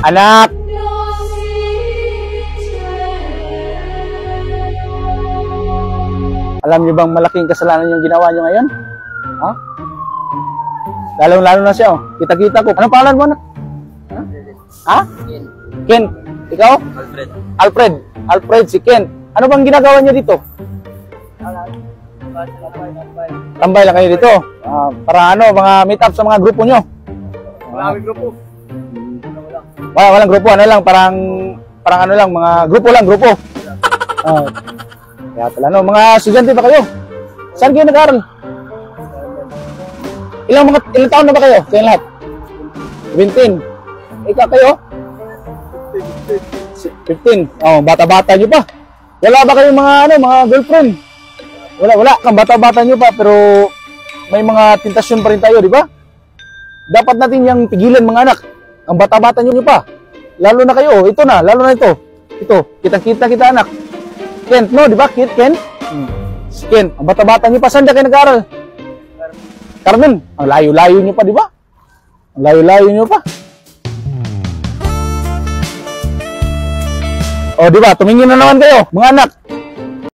Anak! Alam niyo bang malaking kasalanan yung ginawa niyo ngayon? Ha? Lalong-lalo na siya, oh. Kita-kita ko. Anong pangalan mo, anak? Ha? Ken. Ikaw? Alfred. Alfred. Alfred, si Ken. Ano bang ginagawa niyo dito? Tambay lang kayo dito. Para ano, mga meet up sa mga grupo nyo. Maraming grupo. Walang grupo, ano lang, parang ano lang, mga grupo lang, grupo. Kaya pala, no, mga estudyante ba kayo? Saan kayo nag-aaral? Ilang taon na ba kayo? Kayong lahat? 17. Ikaw kayo? 15. Oh, bata-bata nyo pa. Wala ba kayong mga mga girlfriend? Wala. Kang bata-bata nyo pa, pero may mga tentasyon pa rin tayo, di ba? Dapat natin yung pigilan, mga anak. Ang bata-bata nyo pa. Lalo na kayo, ito na, lalo na ito. Ito, kitang-kita kita, anak. Ken, no, di ba? Ken? Si Ken, ang bata-bata nyo pa. Saan kayo nag-aaral? Carmen, ang layo-layo nyo pa, di ba? Ang layo-layo nyo pa. O, di ba? Tumingin na naman kayo, mga anak.